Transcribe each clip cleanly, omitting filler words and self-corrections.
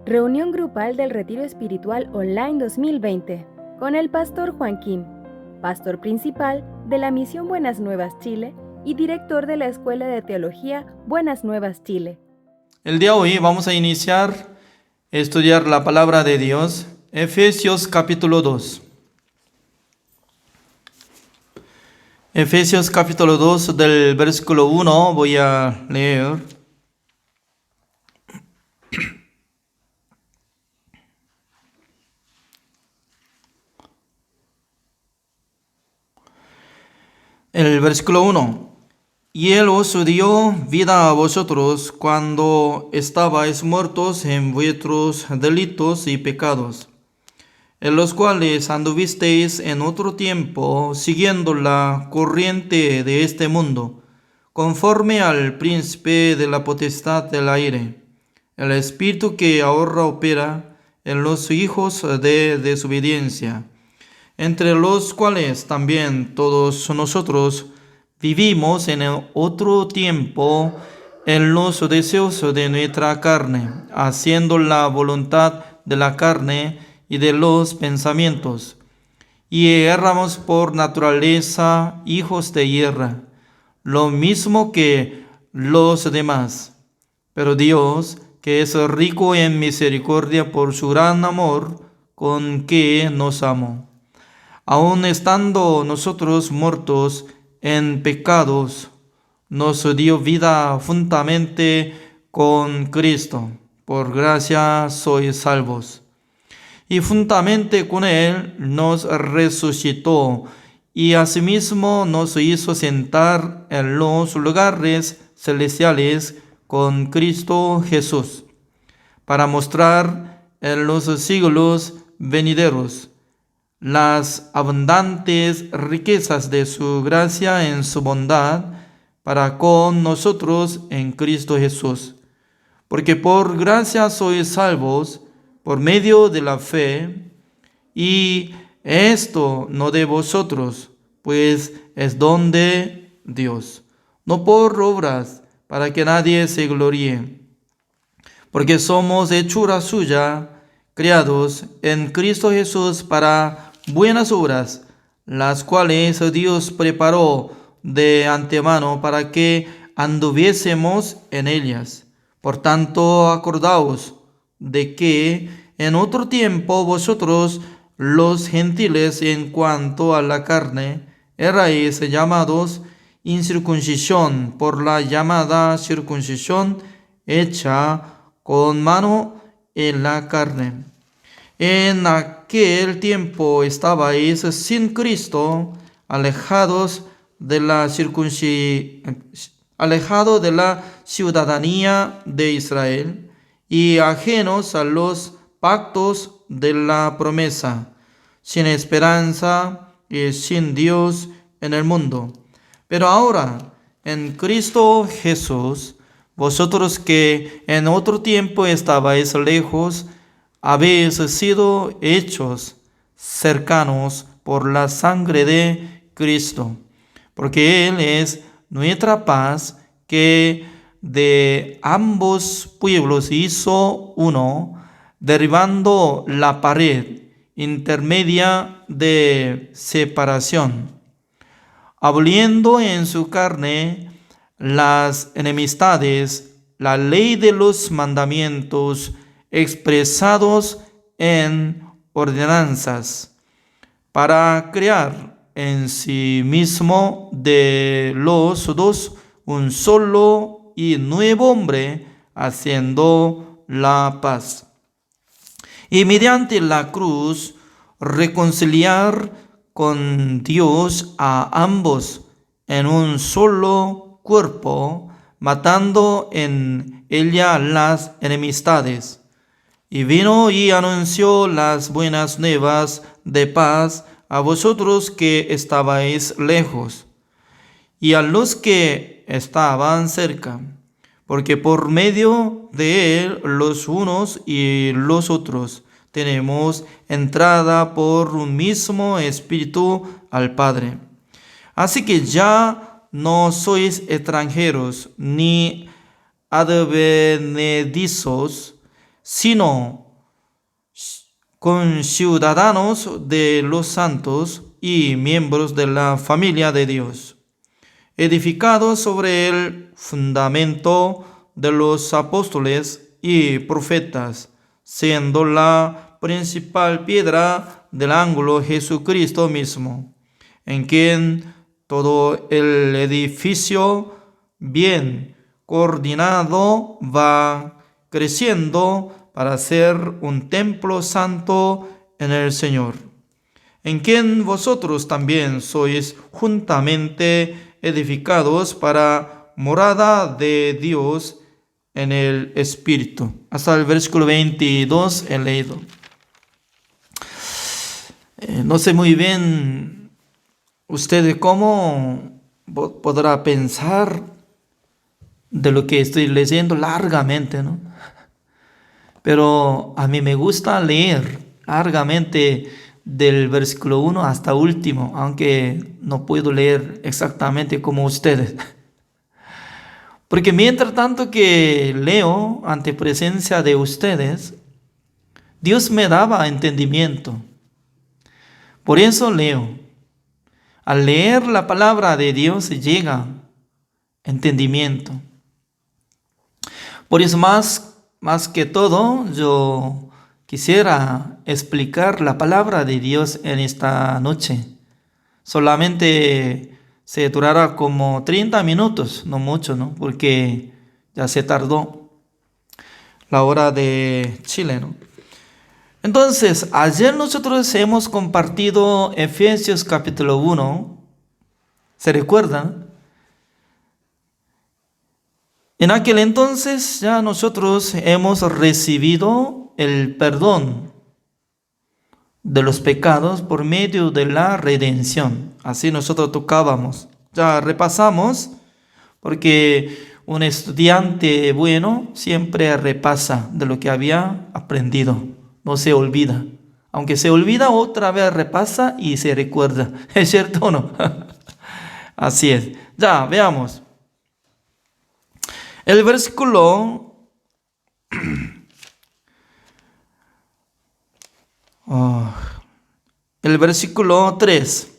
Reunión grupal del Retiro Espiritual Online 2020 con el pastor Juan Kim, pastor principal de la Misión Buenas Nuevas Chile y director de la Escuela de Teología Buenas Nuevas Chile. El día de hoy vamos a iniciar a estudiar la palabra de Dios, Efesios capítulo 2. Efesios capítulo 2 del versículo 1 voy a leer. El versículo 1. Y Él os dio vida a vosotros cuando estabais muertos en vuestros delitos y pecados, en los cuales anduvisteis en otro tiempo, siguiendo la corriente de este mundo, conforme al príncipe de la potestad del aire, el espíritu que ahora opera en los hijos de desobediencia, entre los cuales también todos nosotros vivimos en otro tiempo en los deseos de nuestra carne, haciendo la voluntad de la carne y de los pensamientos. Y éramos por naturaleza hijos de ira, lo mismo que los demás. Pero Dios, que es rico en misericordia por su gran amor con que nos amó, aun estando nosotros muertos en pecados, nos dio vida juntamente con Cristo. Por gracia sois salvos. Y juntamente con Él nos resucitó y asimismo nos hizo sentar en los lugares celestiales con Cristo Jesús, para mostrar en los siglos venideros las abundantes riquezas de su gracia en su bondad para con nosotros en Cristo Jesús. Porque por gracia sois salvos por medio de la fe, y esto no de vosotros, pues es don de Dios, no por obras, para que nadie se gloríe. Porque somos hechura suya, creados en Cristo Jesús para buenas obras, las cuales Dios preparó de antemano para que anduviésemos en ellas. Por tanto, acordaos de que en otro tiempo vosotros, los gentiles, en cuanto a la carne, erais llamados incircuncisión por la llamada circuncisión hecha con mano en la carne. En aquel tiempo estabais sin Cristo, alejados de la ciudadanía de Israel y ajenos a los pactos de la promesa, sin esperanza y sin Dios en el mundo. Pero ahora, en Cristo Jesús, vosotros que en otro tiempo estabais lejos, habéis sido hechos cercanos por la sangre de Cristo, porque Él es nuestra paz, que de ambos pueblos hizo uno, derribando la pared intermedia de separación, aboliendo en su carne las enemistades, la ley de los mandamientos expresados en ordenanzas, para crear en sí mismo de los dos un solo y nuevo hombre, haciendo la paz. Y mediante la cruz reconciliar con Dios a ambos en un solo cuerpo, matando en ella las enemistades. Y vino y anunció las buenas nuevas de paz a vosotros que estabais lejos, y a los que estaban cerca, porque por medio de Él los unos y los otros tenemos entrada por un mismo Espíritu al Padre. Así que ya no sois extranjeros ni advenedizos, sino con ciudadanos de los santos y miembros de la familia de Dios, edificados sobre el fundamento de los apóstoles y profetas, siendo la principal piedra del ángulo Jesucristo mismo, en quien todo el edificio bien coordinado va creciendo para ser un templo santo en el Señor, en quien vosotros también sois juntamente edificados para morada de Dios en el Espíritu. Hasta el versículo 22 he leído. No sé muy bien usted cómo podrá pensar de lo que estoy leyendo largamente, ¿no? Pero a mí me gusta leer largamente del versículo 1 hasta último, aunque no puedo leer exactamente como ustedes. Porque mientras tanto que leo ante presencia de ustedes, Dios me daba entendimiento. Por eso leo. Al leer la palabra de Dios llega entendimiento. Por eso más que todo, yo quisiera explicar la palabra de Dios en esta noche. Solamente se durará como 30 minutos, no mucho, ¿no? Porque ya se tardó la hora de Chile, ¿no? Entonces, ayer nosotros hemos compartido Efesios capítulo 1. ¿Se recuerdan? En aquel entonces ya nosotros hemos recibido el perdón de los pecados por medio de la redención. Así nosotros tocábamos. Ya repasamos, porque un estudiante bueno siempre repasa de lo que había aprendido. No se olvida. Aunque se olvida, otra vez repasa y se recuerda. ¿Es cierto o no? Así es. Ya, veamos. El versículo el versículo 3.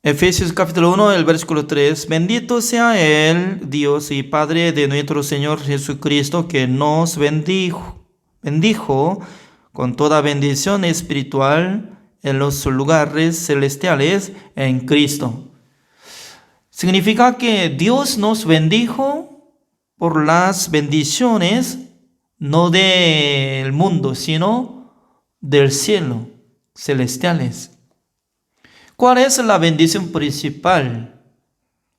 Efesios capítulo 1, el versículo 3. Bendito sea el Dios y Padre de nuestro Señor Jesucristo, que nos bendijo con toda bendición espiritual en los lugares celestiales en Cristo. Significa que Dios nos bendijo por las bendiciones no del mundo, sino del cielo, celestiales. ¿Cuál es la bendición principal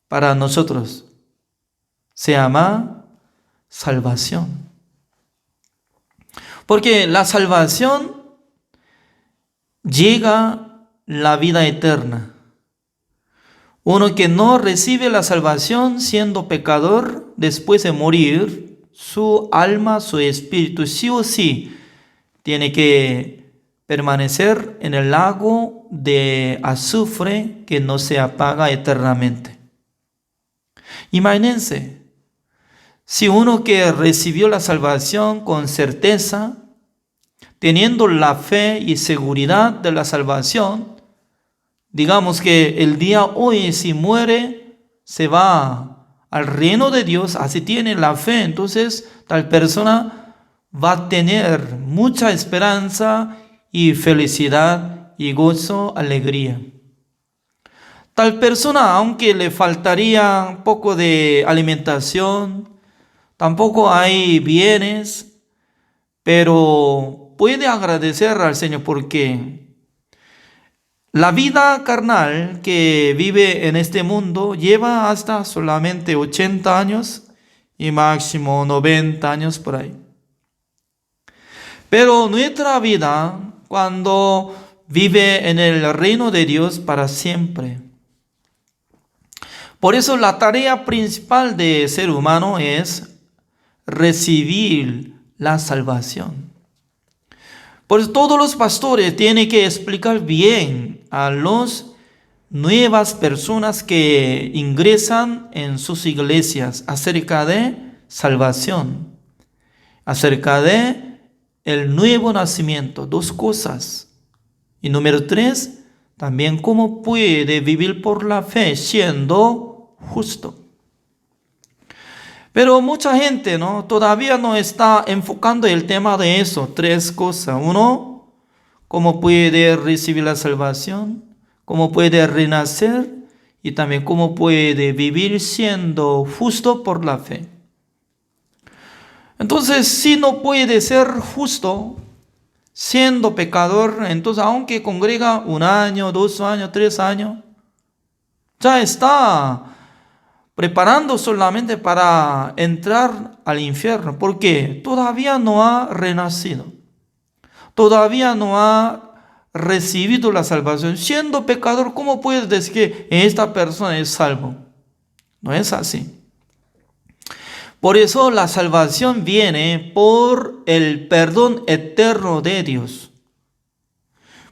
para nosotros? Se llama salvación. Porque la salvación llega la vida eterna. Uno que no recibe la salvación siendo pecador, después de morir, su alma, su espíritu, sí o sí, tiene que permanecer en el lago de azufre que no se apaga eternamente. Imagínense, si uno que recibió la salvación con certeza, teniendo la fe y seguridad de la salvación, digamos que el día hoy si muere, se va al reino de Dios, así tiene la fe, entonces tal persona va a tener mucha esperanza y felicidad y gozo, alegría. Tal persona, aunque le faltaría un poco de alimentación, tampoco hay bienes, pero puede agradecer al Señor porque la vida carnal que vive en este mundo lleva hasta solamente 80 años y máximo 90 años por ahí. Pero nuestra vida, cuando vive en el reino de Dios para siempre. Por eso la tarea principal de ser humano es recibir la salvación. Por eso todos los pastores tienen que explicar bien a las nuevas personas que ingresan en sus iglesias acerca de salvación. acerca de el nuevo nacimiento, dos cosas. Y número 3, también cómo puede vivir por la fe siendo justo. Pero mucha gente, ¿no?, todavía no está enfocando el tema de eso. 3 cosas. 1, cómo puede recibir la salvación, cómo puede renacer y también cómo puede vivir siendo justo por la fe. Entonces, si no puede ser justo siendo pecador, entonces aunque congrega 1 año, 2 años, 3 años, ya está preparando solamente para entrar al infierno, porque todavía no ha renacido, todavía no ha recibido la salvación. Siendo pecador, ¿cómo puedes decir que esta persona es salvo? No es así. Por eso la salvación viene por el perdón eterno de Dios.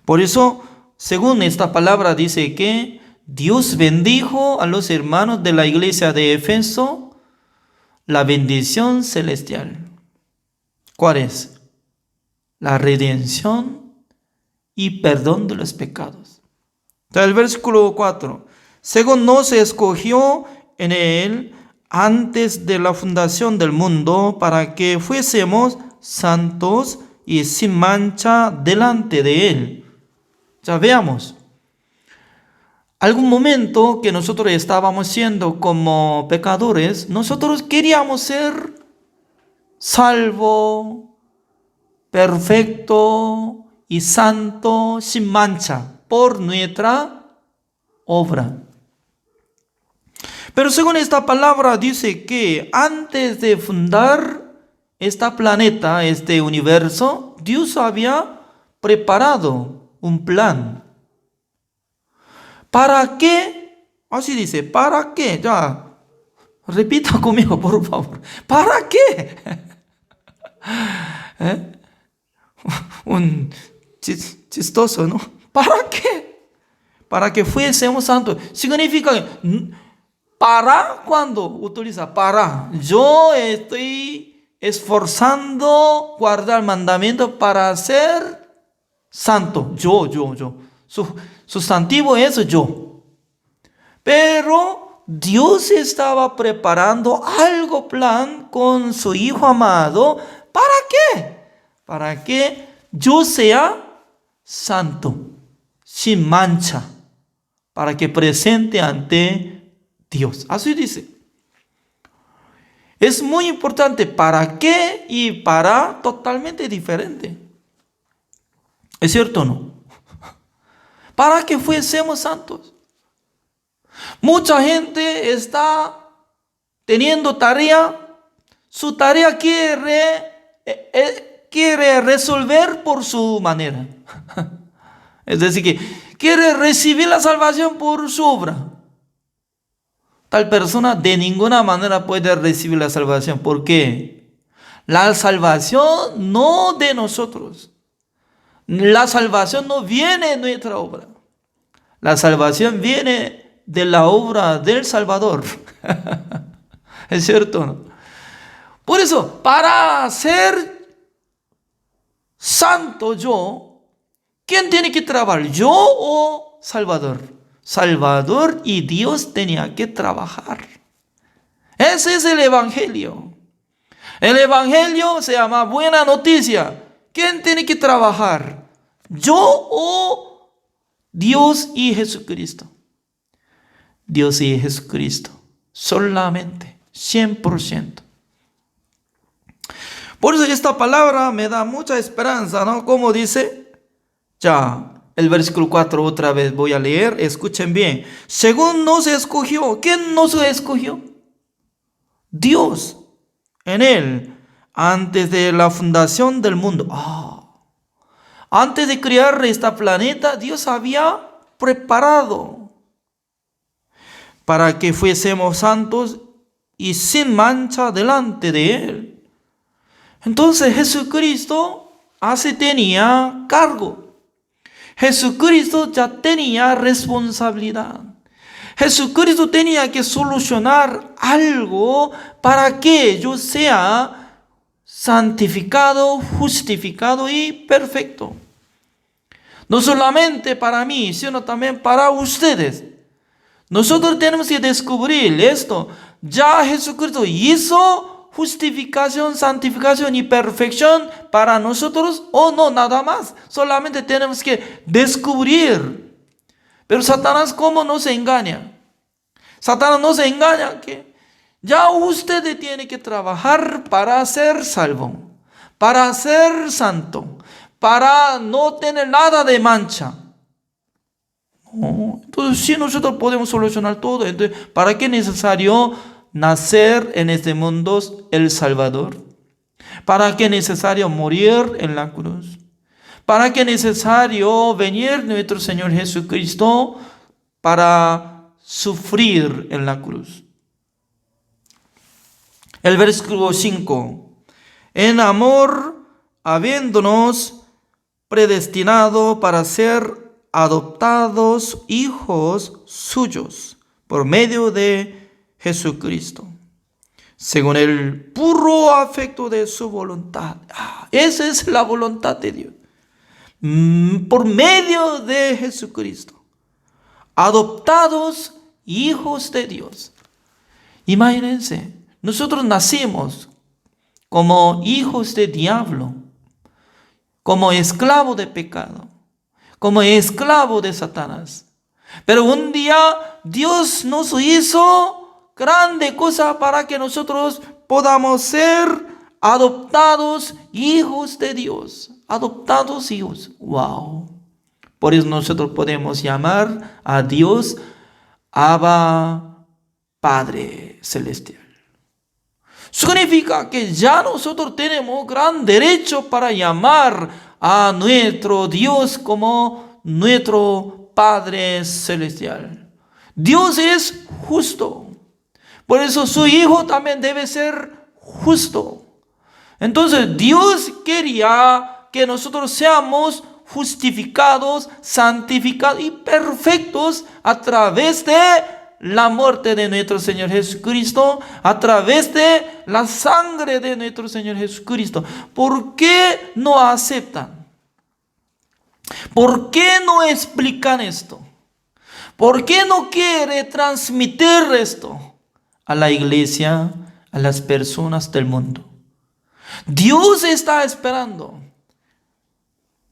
Por eso, según esta palabra, dice que Dios bendijo a los hermanos de la iglesia de Éfeso la bendición celestial. ¿Cuál es? La redención y perdón de los pecados. El versículo 4. Según nos escogió en él antes de la fundación del mundo, para que fuésemos santos y sin mancha delante de él. Ya veamos. Algún momento que nosotros estábamos siendo como pecadores, nosotros queríamos ser salvo, perfecto y santo, sin mancha, por nuestra obra. Pero según esta palabra dice que antes de fundar este planeta, este universo, Dios había preparado un plan. ¿Para qué? Así dice, ¿para qué? Ya, repita conmigo, por favor. ¿Para qué? Un chistoso, ¿no? ¿Para qué? Para que fuésemos santos. Significa, ¿para cuándo utiliza? Para. Yo estoy esforzando guardar mandamientos para ser santo. Yo. Sustantivo es yo. Pero Dios estaba preparando algo plan con su Hijo amado. ¿Para qué? Para que yo sea santo, sin mancha, para que presente ante Dios. Así dice. Es muy importante para qué y para totalmente diferente. ¿Es cierto o no? Para que fuésemos santos. Mucha gente está teniendo tarea. Su tarea quiere resolver por su manera. Es decir, que quiere recibir la salvación por su obra. Tal persona de ninguna manera puede recibir la salvación. ¿Por qué? La salvación no de nosotros. La salvación no viene de nuestra obra. La salvación viene de la obra del Salvador. ¿Es cierto o no? Por eso, para ser santo yo, ¿quién tiene que trabajar? ¿Yo o Salvador? Salvador y Dios tenía que trabajar. Ese es el Evangelio. El Evangelio se llama buena noticia. ¿Quién tiene que trabajar? ¿Yo o Dios y Jesucristo? Dios y Jesucristo. Solamente. 100%. Por eso esta palabra me da mucha esperanza, ¿no? Como dice, ya, el versículo 4 otra vez voy a leer. Escuchen bien. Según nos escogió. ¿Quién nos escogió? Dios. En él. Antes de la fundación del mundo. Antes de crear este planeta, Dios había preparado para que fuésemos santos y sin mancha delante de él. Entonces Jesucristo así tenía cargo. Jesucristo ya tenía responsabilidad. Jesucristo tenía que solucionar algo para que yo sea santificado, justificado y perfecto. No solamente para mí, sino también para ustedes. Nosotros tenemos que descubrir esto. Ya Jesucristo hizo justificación, santificación y perfección para nosotros, o no, nada más. Solamente tenemos que descubrir. Pero Satanás, ¿cómo nos engaña? Satanás nos engaña que ya usted tiene que trabajar para ser salvo, para ser santo, para no tener nada de mancha. No. Entonces, si nosotros podemos solucionar todo, entonces, ¿para qué es necesario nacer en este mundo el Salvador? ¿Para qué es necesario morir en la cruz? ¿Para qué es necesario venir nuestro Señor Jesucristo para sufrir en la cruz? El versículo 5. En amor, habiéndonos predestinado para ser adoptados hijos suyos por medio de Jesucristo, según el puro afecto de su voluntad. Esa es la voluntad de Dios. Por medio de Jesucristo, adoptados hijos de Dios. Imagínense, nosotros nacimos como hijos de diablo, como esclavo de pecado, como esclavo de Satanás. Pero un día Dios nos hizo grande cosa para que nosotros podamos ser adoptados hijos de Dios. Adoptados hijos. Wow. Por eso nosotros podemos llamar a Dios Abba, Padre Celestial. Significa que ya nosotros tenemos gran derecho para llamar a nuestro Dios como nuestro Padre Celestial. Dios es justo. Por eso su Hijo también debe ser justo. Entonces Dios quería que nosotros seamos justificados, santificados y perfectos a través de la muerte de nuestro Señor Jesucristo, a través de la sangre de nuestro Señor Jesucristo. ¿Por qué no aceptan? ¿Por qué no explican esto? ¿Por qué no quiere transmitir esto a la iglesia, a las personas del mundo? Dios está esperando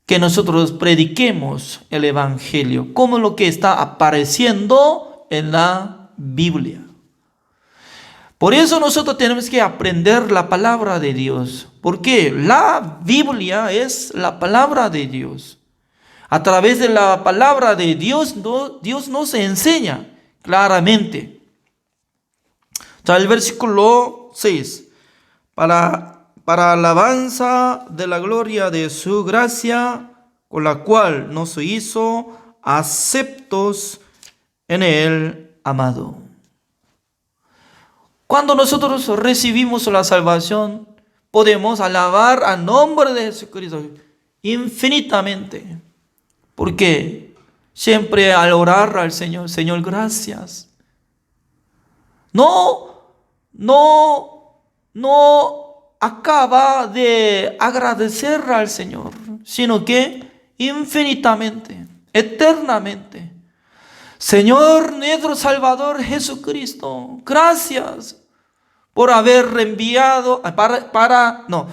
que nosotros prediquemos el Evangelio como lo que está apareciendo en la Biblia. Por eso nosotros tenemos que aprender la palabra de Dios, porque la Biblia es la palabra de Dios. A través de la palabra de Dios, Dios nos enseña claramente. El versículo 6. Para alabanza de la gloria de su gracia, con la cual nos hizo aceptos en el amado. Cuando nosotros recibimos la salvación, podemos alabar al nombre de Jesucristo infinitamente. Porque siempre al orar al Señor, Señor, gracias. No acaba de agradecer al Señor, sino que infinitamente, eternamente. Señor, nuestro Salvador Jesucristo, gracias por haber enviado,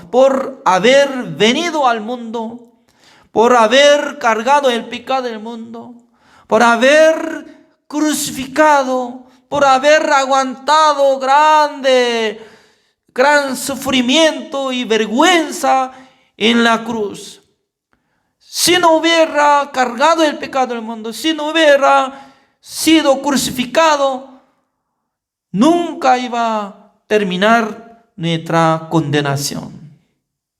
por haber venido al mundo, por haber cargado el pecado del mundo, por haber crucificado, por haber aguantado gran sufrimiento y vergüenza en la cruz. Si no hubiera cargado el pecado del mundo, si no hubiera sido crucificado, nunca iba a terminar nuestra condenación.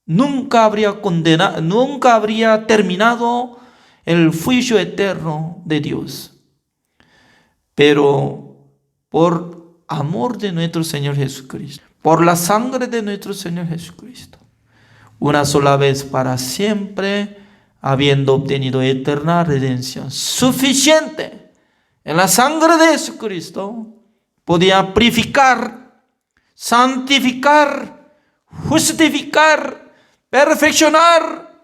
Nunca habría terminado el juicio eterno de Dios. Pero por amor de nuestro Señor Jesucristo, por la sangre de nuestro Señor Jesucristo, una sola vez para siempre, habiendo obtenido eterna redención suficiente en la sangre de Jesucristo, podía purificar, santificar, justificar, perfeccionar.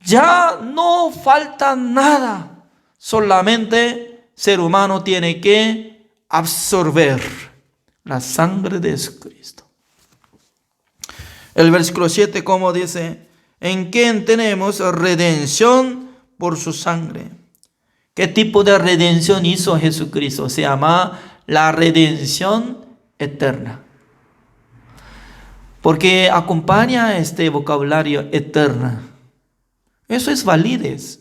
Ya no falta nada. Solamente ser humano tiene que absorber la sangre de Jesucristo. El versículo 7, como dice, en quien tenemos redención por su sangre. ¿Qué tipo de redención hizo Jesucristo? Se llama la redención eterna. Porque acompaña este vocabulario eterna. Eso es validez.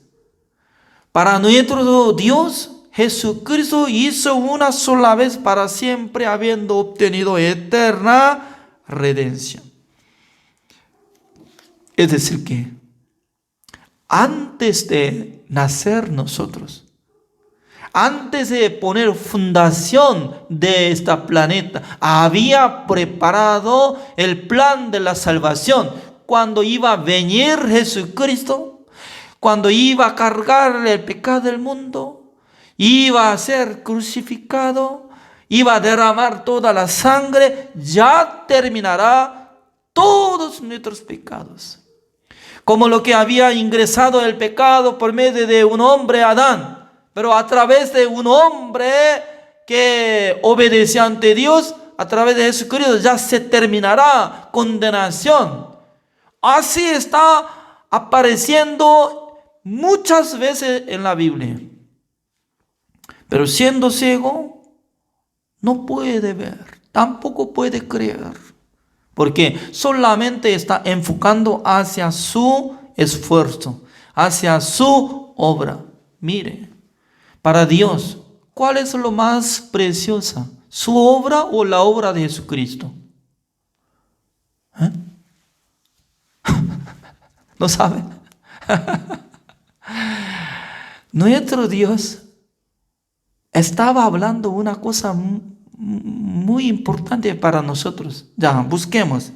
Para nuestro Dios, Jesucristo hizo una sola vez para siempre, habiendo obtenido eterna redención. Es decir que antes de nacer nosotros, antes de poner fundación de este planeta, había preparado el plan de la salvación. Cuando iba a venir Jesucristo, cuando iba a cargar el pecado del mundo, iba a ser crucificado, iba a derramar toda la sangre, ya terminará todos nuestros pecados. Como lo que había ingresado el pecado por medio de un hombre, Adán, pero a través de un hombre que obedeció ante Dios, a través de Jesucristo ya se terminará condenación. Así está apareciendo muchas veces en la Biblia. Pero siendo ciego, no puede ver, tampoco puede creer. Porque solamente está enfocando hacia su esfuerzo, hacia su obra. Mire, para Dios, ¿cuál es lo más preciosa? ¿Su obra o la obra de Jesucristo? ¿Eh? ¿No sabe? Nuestro Dios estaba hablando una cosa muy importante para nosotros. Ya, busquemos.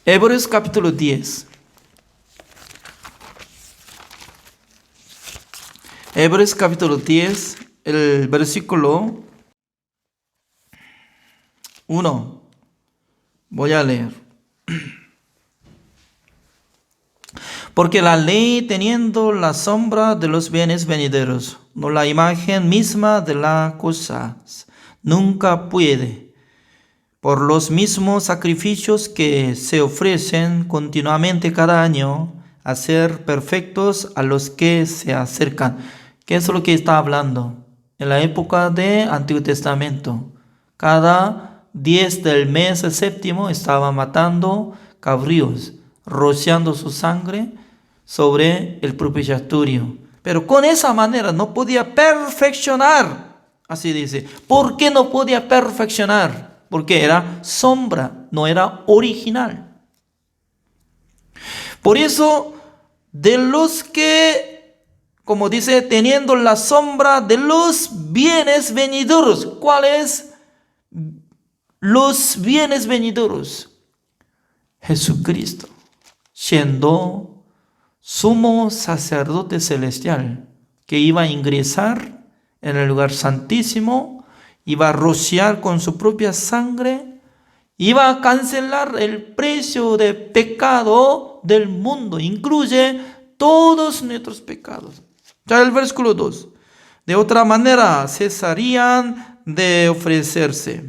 Hebreos capítulo 10. Hebreos capítulo 10, el versículo 1. Voy a leer. Porque la ley, teniendo la sombra de los bienes venideros, no la imagen misma de las cosas, nunca puede, por los mismos sacrificios que se ofrecen continuamente cada año, hacer perfectos a los que se acercan. ¿Qué es lo que está hablando? En la época del Antiguo Testamento, cada 10 del mes séptimo estaba matando cabríos, rociando su sangre sobre el propiciatorio. Pero con esa manera no podía perfeccionar. Así dice. ¿Por qué no podía perfeccionar? Porque era sombra, no era original. Por eso, de los que, como dice, teniendo la sombra de los bienes venideros. ¿Cuáles los bienes venideros? Jesucristo, siendo sumo sacerdote celestial, que iba a ingresar en el lugar santísimo, iba a rociar con su propia sangre, iba a cancelar el precio de pecado del mundo, incluye todos nuestros pecados. Ya el versículo 2. De otra manera cesarían de ofrecerse,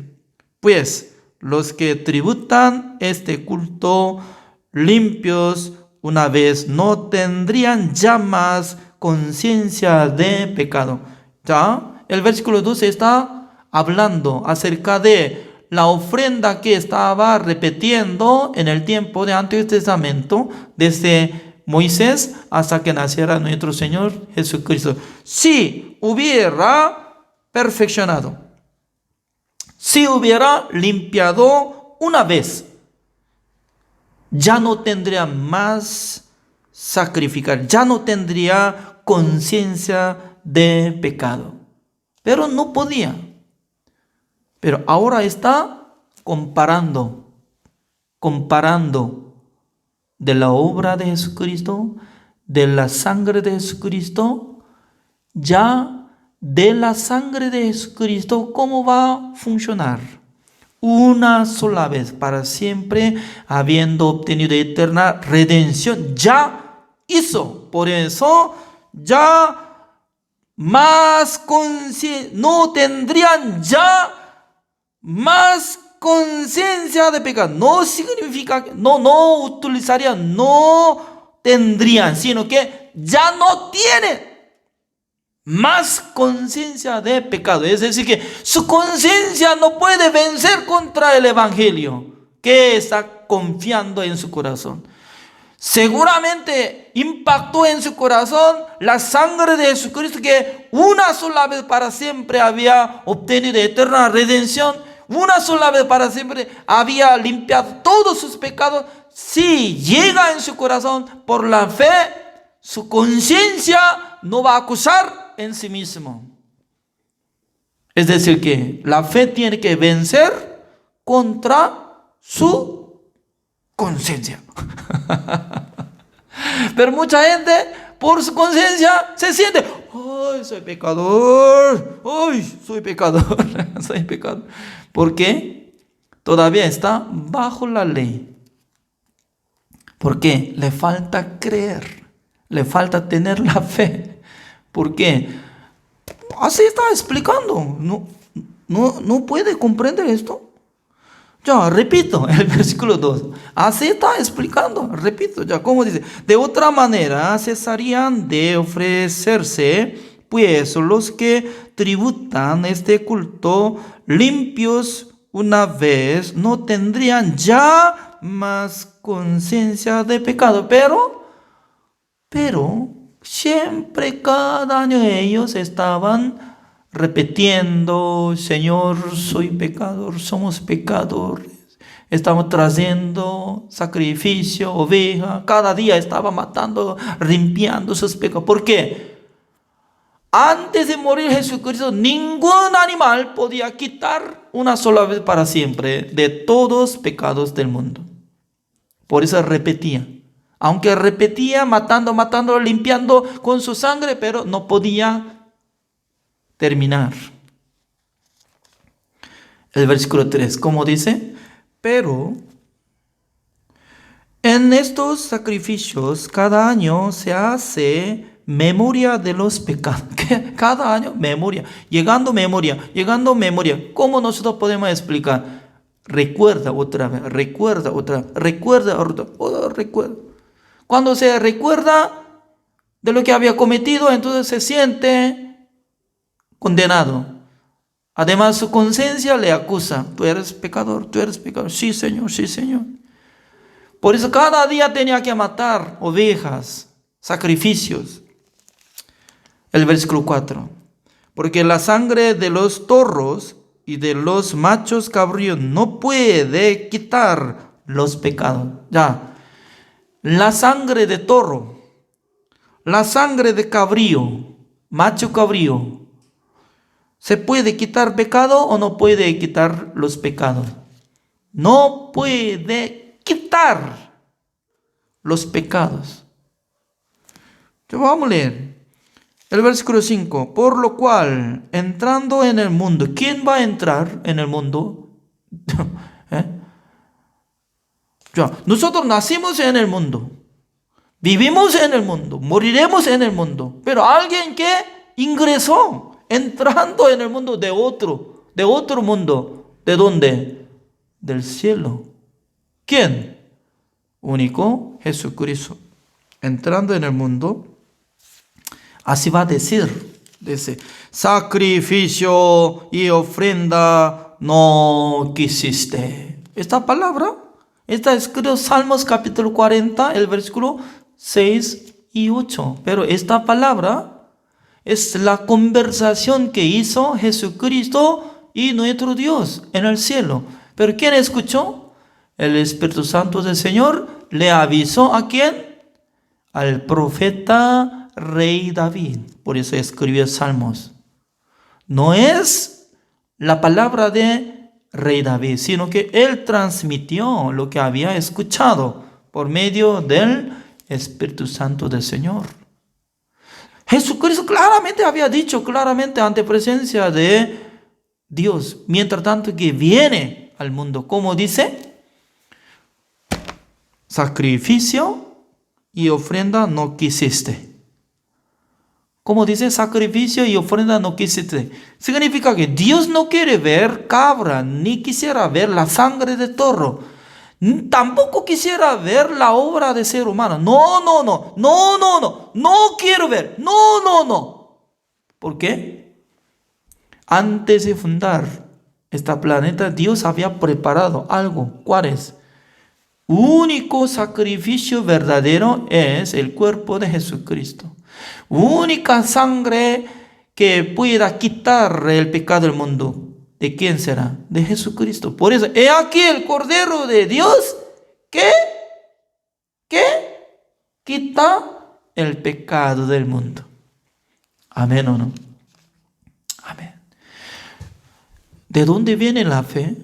pues los que tributan este culto limpios una vez no tendrían ya más conciencia de pecado. Ya, el versículo 12 está hablando acerca de la ofrenda que estaba repitiendo en el tiempo de Antiguo Testamento, desde Moisés hasta que naciera nuestro Señor Jesucristo. Si hubiera perfeccionado, si hubiera limpiado una vez, ya no tendría más sacrificar, ya no tendría conciencia de pecado. Pero no podía. Pero ahora está comparando de la obra de Jesucristo, de la sangre de Jesucristo, ya de la sangre de Jesucristo, ¿cómo va a funcionar? una sola vez para siempre, habiendo obtenido eterna redención, ya hizo. Por eso ya más no tendrían ya más conciencia de pecado. No significa que no utilizarían, no tendrían, sino que ya no tienen más conciencia de pecado. Es decir, que su conciencia no puede vencer contra el evangelio que está confiando en su corazón. Seguramente impactó en su corazón la sangre de Jesucristo, que una sola vez para siempre había obtenido eterna redención, una sola vez para siempre había limpiado todos sus pecados. Si llega en su corazón por la fe, su conciencia no va a acusar en sí mismo. Es decir, que la fe tiene que vencer contra su conciencia. Pero mucha gente por su conciencia se siente: ¡ay, soy pecador! ¡Ay, soy pecador! Soy pecador. ¿Por qué? Todavía está bajo la ley. Porque le falta creer, le falta tener la fe. ¿Por qué? Así está explicando. No puede comprender esto. Ya, repito, el versículo 2. Así está explicando. Repito, ya, como dice: de otra manera cesarían de ofrecerse, pues los que tributan este culto limpios una vez no tendrían ya más conciencia de pecado. Pero siempre, cada año ellos estaban repitiendo: Señor, soy pecador, somos pecadores. Estamos trayendo sacrificio, oveja. Cada día estaba matando, limpiando sus pecados. ¿Por qué? Antes de morir Jesucristo, ningún animal podía quitar una sola vez para siempre de todos los pecados del mundo. Por eso repetía. Aunque repetía, matando, limpiando con su sangre, pero no podía terminar. El versículo 3, ¿cómo dice? Pero en estos sacrificios cada año se hace memoria de los pecados. Cada año memoria, llegando memoria. ¿Cómo nosotros podemos explicar? Recuerda otra vez. Cuando se recuerda de lo que había cometido, entonces se siente condenado. Además, su conciencia le acusa: tú eres pecador. Sí, Señor. Por eso cada día tenía que matar ovejas, sacrificios. El versículo 4. Porque la sangre de los toros y de los machos cabríos no puede quitar los pecados. Ya. La sangre de toro, la sangre de cabrío, macho cabrío, ¿se puede quitar pecado o no puede quitar los pecados? No puede quitar los pecados. Entonces vamos a leer el versículo 5. Por lo cual, entrando en el mundo, ¿quién va a entrar en el mundo? Nosotros nacimos en el mundo, vivimos en el mundo, moriremos en el mundo. Pero alguien que ingresó, entrando en el mundo de otro mundo. ¿De dónde? Del cielo. ¿Quién? Único Jesucristo. Entrando en el mundo, así va a decir: dice, sacrificio y ofrenda no quisiste. Esta palabra está escrito en Salmos capítulo 40, el versículo 6 y 8. Pero esta palabra es la conversación que hizo Jesucristo y nuestro Dios en el cielo. Pero ¿quién escuchó? El Espíritu Santo del Señor le avisó ¿a quién? Al profeta rey David. Por eso escribió Salmos. No es la palabra de rey David, sino que él transmitió lo que había escuchado por medio del Espíritu Santo del Señor. Jesucristo claramente había dicho, ante presencia de Dios: mientras tanto que viene al mundo. ¿Cómo dice? Sacrificio y ofrenda no quisiste. ¿Cómo dice? Sacrificio y ofrenda no quisiste. Significa que Dios no quiere ver cabra, ni quisiera ver la sangre de toro. Tampoco quisiera ver la obra de ser humano. No quiero ver. No. ¿Por qué? Antes de fundar este planeta, Dios había preparado algo. ¿Cuál es? Único sacrificio verdadero es el cuerpo de Jesucristo. Única sangre que pueda quitar el pecado del mundo. ¿De quién será? De Jesucristo. Por eso, he aquí el Cordero de Dios que quita el pecado del mundo. Amén o no. Amén. ¿De dónde viene la fe?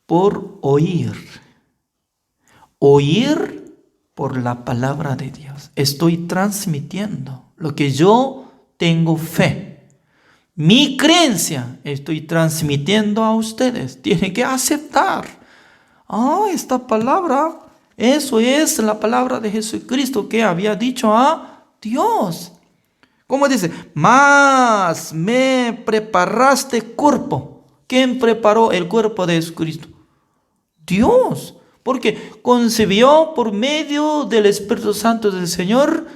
Por oír. Oír por la palabra de Dios. Estoy transmitiendo lo que yo tengo fe. Mi creencia estoy transmitiendo a ustedes. Tienen que aceptar. Esta palabra, eso es la palabra de Jesucristo que había dicho a Dios. ¿Cómo dice? Mas me preparaste cuerpo. ¿Quién preparó el cuerpo de Jesucristo? Dios. Porque concebió por medio del Espíritu Santo del Señor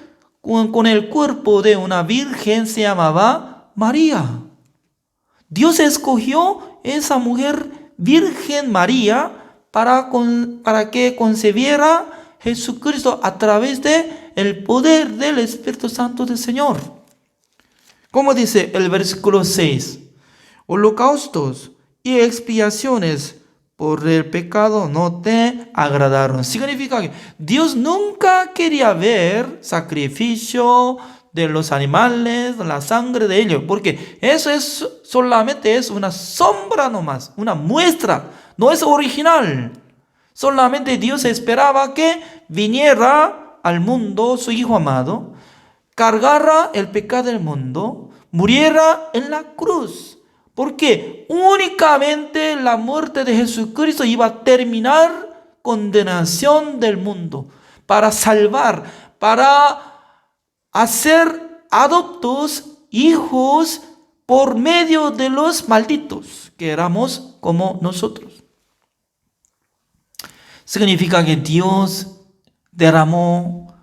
con el cuerpo de una virgen, se llamaba María. Dios escogió esa mujer virgen María para que concebiera Jesucristo a través de el poder del Espíritu Santo del Señor. Como dice el versículo 6, holocaustos y expiaciones por el pecado no te agradaron. Significa que Dios nunca quería ver sacrificio de los animales, la sangre de ellos, porque eso solamente es una sombra nomás, una muestra, no es original. Solamente Dios esperaba que viniera al mundo su Hijo amado, cargara el pecado del mundo, muriera en la cruz. Porque únicamente la muerte de Jesucristo iba a terminar condenación del mundo, para salvar, para hacer adoptos, hijos, por medio de los malditos, que éramos como nosotros. Significa que Dios derramó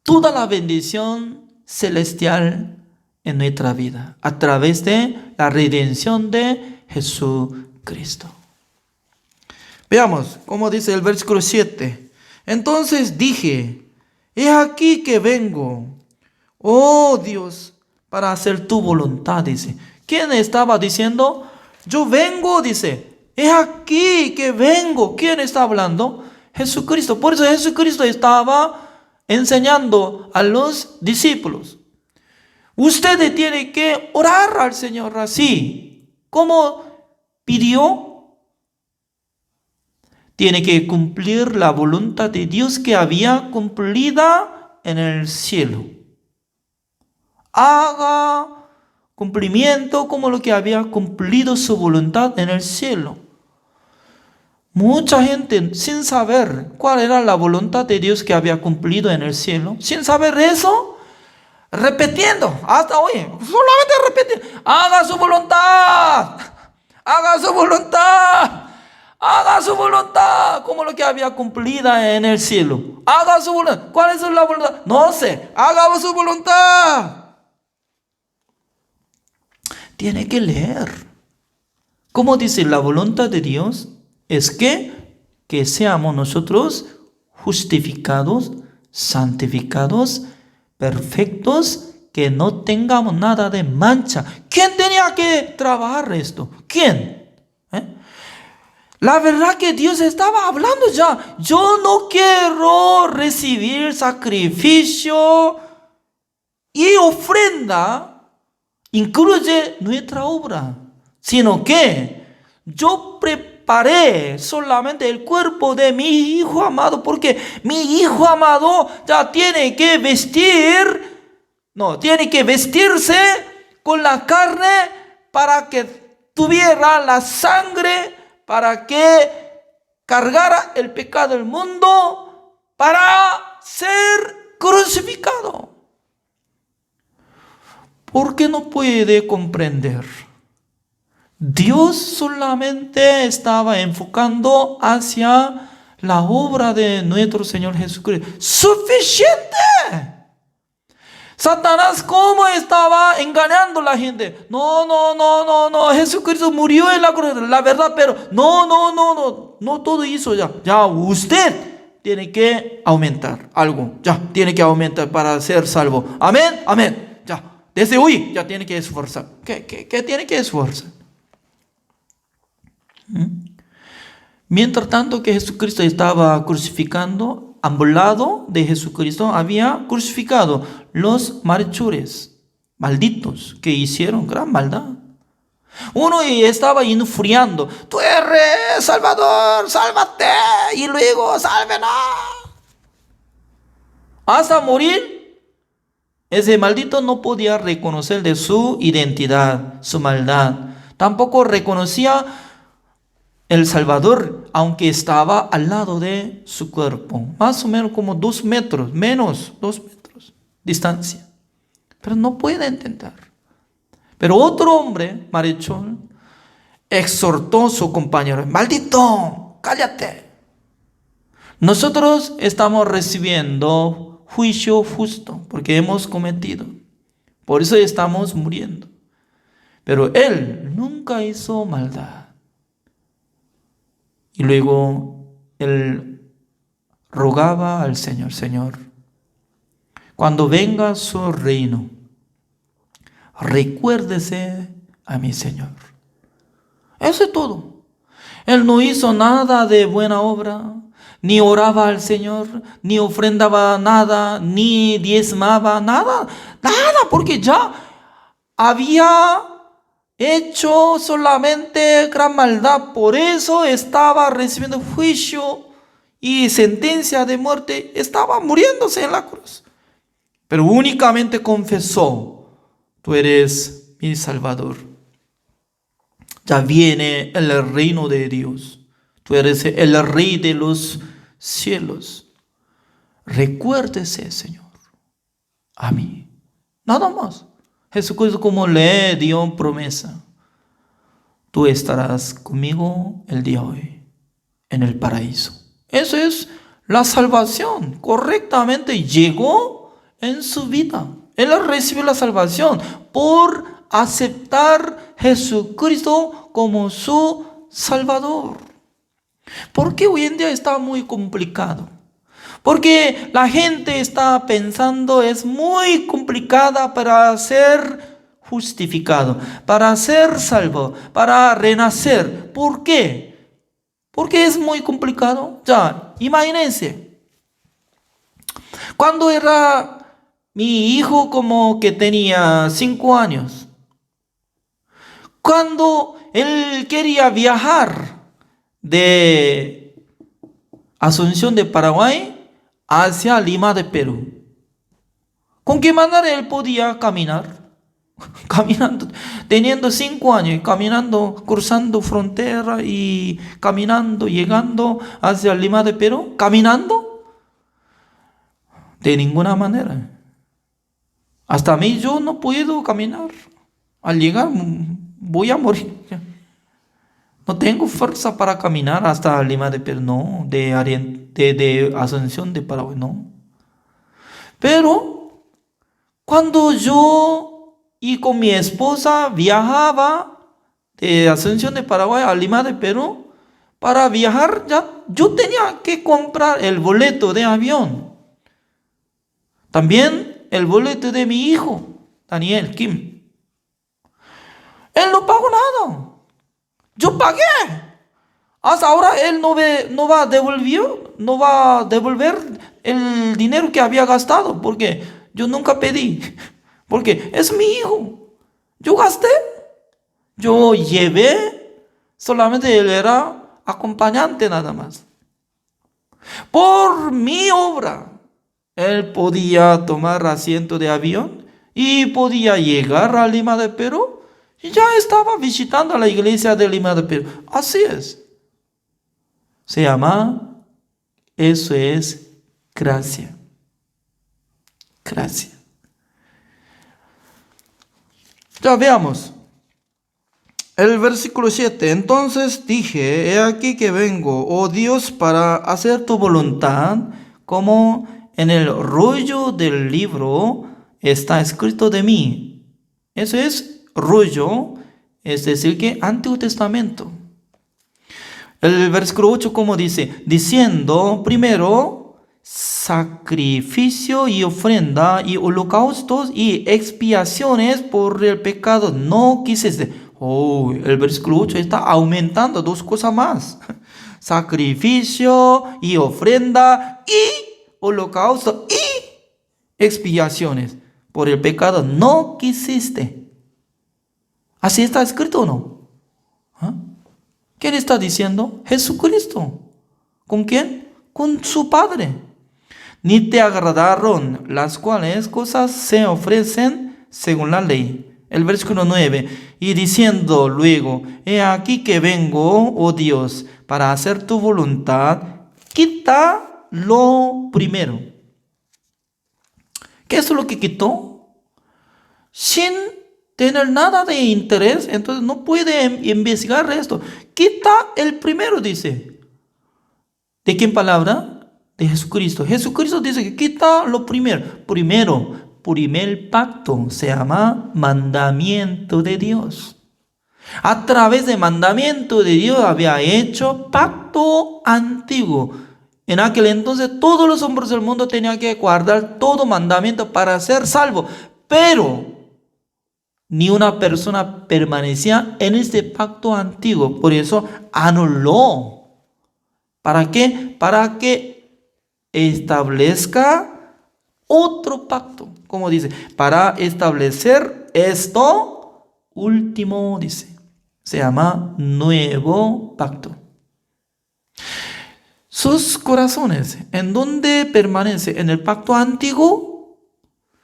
toda la bendición celestial en nuestra vida, a través de la redención de Jesucristo. Veamos cómo dice el versículo 7. Entonces dije, he aquí que vengo, oh Dios, para hacer tu voluntad, dice. ¿Quién estaba diciendo? Yo vengo, dice. He aquí que vengo. ¿Quién está hablando? Jesucristo. Por eso Jesucristo estaba enseñando a los discípulos. Ustedes tienen que orar al Señor así. ¿Cómo pidió? Tiene que cumplir la voluntad de Dios que había cumplida en el cielo. Haga cumplimiento como lo que había cumplido su voluntad en el cielo. Mucha gente, sin saber cuál era la voluntad de Dios que había cumplido en el cielo, sin saber eso, repitiendo, hasta hoy, solamente repite, haga su voluntad, haga su voluntad, haga su voluntad, como lo que había cumplido en el cielo. Haga su voluntad. ¿Cuál es la voluntad? No sé, haga su voluntad. Tiene que leer. ¿Cómo dice la voluntad de Dios? Es que seamos nosotros justificados, santificados, perfectos, que no tengamos nada de mancha. ¿Quién tenía que trabajar esto? ¿Quién? La verdad que Dios estaba hablando ya. Yo no quiero recibir sacrificio y ofrenda, incluye nuestra obra, sino que yo preparé solamente el cuerpo de mi Hijo amado, porque mi Hijo amado ya tiene que vestirse con la carne para que tuviera la sangre para que cargara el pecado del mundo para ser crucificado. ¿Por qué no puede comprender? Dios solamente estaba enfocando hacia la obra de nuestro Señor Jesucristo. ¡Suficiente! Satanás, ¿cómo estaba engañando a la gente? No, Jesucristo murió en la cruz, la verdad, pero no todo hizo ya. Ya usted tiene que aumentar algo, ya tiene que aumentar para ser salvo. Amén, ya, desde hoy ya tiene que esforzar. ¿Qué tiene que esforzar? Mientras tanto que Jesucristo estaba crucificando, a un lado de Jesucristo había crucificado los malhechores, malditos, que hicieron gran maldad. Uno estaba enfriando, tú eres Salvador, sálvate, y luego sálvenos. Hasta morir, ese maldito no podía reconocer de su identidad, su maldad. Tampoco reconocía el Salvador, aunque estaba al lado de su cuerpo, más o menos como 2 metros, menos 2 metros distancia. Pero no puede entender. Pero otro hombre, malhechor, exhortó a su compañero: maldito, cállate. Nosotros estamos recibiendo juicio justo porque hemos cometido. Por eso estamos muriendo. Pero él nunca hizo maldad. Y luego él rogaba al Señor: Señor, cuando venga su reino, recuérdese a mi Señor. Eso es todo. Él no hizo nada de buena obra, ni oraba al Señor, ni ofrendaba nada, ni diezmaba nada, porque ya había hecho solamente gran maldad. Por eso estaba recibiendo juicio y sentencia de muerte. Estaba muriéndose en la cruz. Pero únicamente confesó: tú eres mi Salvador. Ya viene el reino de Dios. Tú eres el Rey de los cielos. Recuérdese, Señor, a mí. Nada más. Jesucristo, como le dio promesa: tú estarás conmigo el día de hoy en el paraíso. Eso es la salvación. Correctamente llegó en su vida. Él recibió la salvación por aceptar Jesucristo como su Salvador. ¿Por qué hoy en día está muy complicado? Porque la gente está pensando es muy complicada para ser justificado, para ser salvo, para renacer. ¿Por qué? Porque es muy complicado. Ya, imagínense. Cuando era mi hijo como que tenía 5 años, cuando él quería viajar de Asunción de Paraguay hacia Lima de Perú, ¿con qué manera él podía caminar? Caminando, teniendo 5 años, caminando, cruzando frontera y caminando, llegando hacia Lima de Perú, caminando. De ninguna manera. Hasta a mí yo no puedo caminar. Al llegar voy a morir. No tengo fuerza para caminar hasta Lima de Perú, no, de Asunción de Paraguay, no. Pero cuando yo y con mi esposa viajaba de Asunción de Paraguay a Lima de Perú, para viajar ya yo tenía que comprar el boleto de avión. También el boleto de mi hijo, Daniel Kim. Él no pagó nada. Yo pagué. Hasta ahora él no va a devolver el dinero que había gastado, porque yo nunca pedí. Porque es mi hijo. Yo gasté. Yo llevé. Solamente él era acompañante nada más. Por mi obra, él podía tomar asiento de avión y podía llegar a Lima de Perú. Y ya estaba visitando la iglesia de Lima de Perú. Así es. Se llama, eso es gracia. Gracia. Ya veamos. El versículo 7. Entonces dije, he aquí que vengo, oh Dios, para hacer tu voluntad, como en el rollo del libro está escrito de mí. Eso es rollo, es decir, que Antiguo Testamento. El versículo 8, como dice, diciendo primero, sacrificio y ofrenda y holocaustos y expiaciones por el pecado no quisiste. Oh, el versículo 8 está aumentando dos cosas más. Sacrificio y ofrenda y holocausto y expiaciones por el pecado no quisiste. ¿Así está escrito o no? ¿Ah? ¿Quién está diciendo? Jesucristo. ¿Con quién? Con su Padre. Ni te agradaron las cuales cosas se ofrecen según la ley. El versículo 9. Y diciendo luego, he aquí que vengo, oh Dios, para hacer tu voluntad, quita lo primero. ¿Qué es lo que quitó? Sin tener nada de interés, entonces no puede investigar esto. Quita el primero, dice. ¿De quién palabra? De Jesucristo. Jesucristo dice que quita lo primero. Primer pacto se llama mandamiento de Dios. A través del mandamiento de Dios había hecho pacto antiguo. En aquel entonces todos los hombres del mundo tenían que guardar todo mandamiento para ser salvos. Pero ni una persona permanecía en este pacto antiguo. Por eso anuló. ¿Para qué? Para que establezca otro pacto. Como dice, para establecer esto último, dice. Se llama nuevo pacto. Sus corazones, en donde permanece en el pacto antiguo,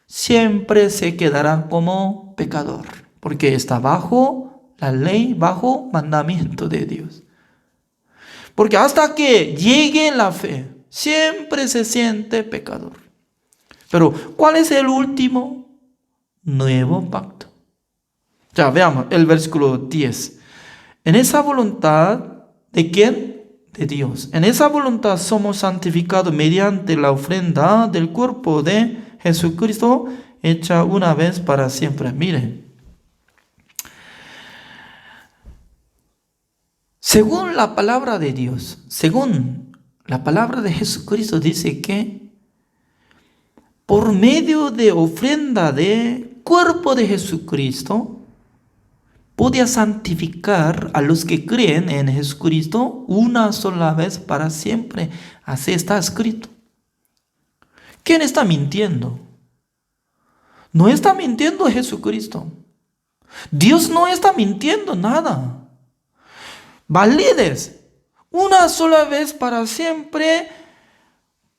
siempre se quedarán como pecador, porque está bajo la ley, bajo mandamiento de Dios. Porque hasta que llegue la fe, siempre se siente pecador. Pero, ¿cuál es el último? Nuevo pacto. Ya veamos el versículo 10. En esa voluntad, ¿de quién? De Dios. En esa voluntad somos santificados mediante la ofrenda del cuerpo de Jesucristo, hecha una vez para siempre. Miren. Según la palabra de Dios, según la palabra de Jesucristo, dice que por medio de ofrenda del cuerpo de Jesucristo, podía santificar a los que creen en Jesucristo una sola vez para siempre. Así está escrito. ¿Quién está mintiendo? No está mintiendo Jesucristo. Dios no está mintiendo nada. Valides, una sola vez para siempre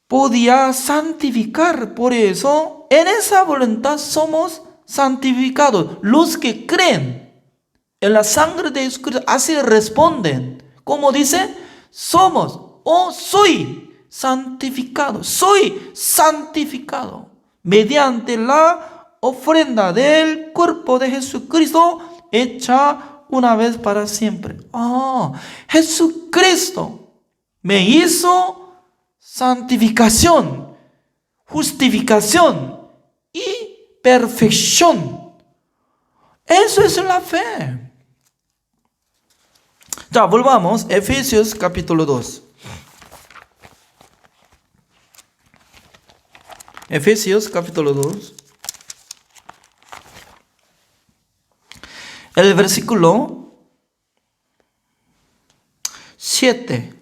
podía santificar. Por eso, en esa voluntad somos santificados. Los que creen en la sangre de Jesucristo, así responden. Como dice, somos o soy santificado. Soy santificado mediante la ofrenda del cuerpo de Jesucristo hecha una vez para siempre. Jesucristo me hizo santificación, justificación y perfección. Eso es la fe. Ya, volvamos. Efesios capítulo 2. Efesios capítulo 2. El versículo 7.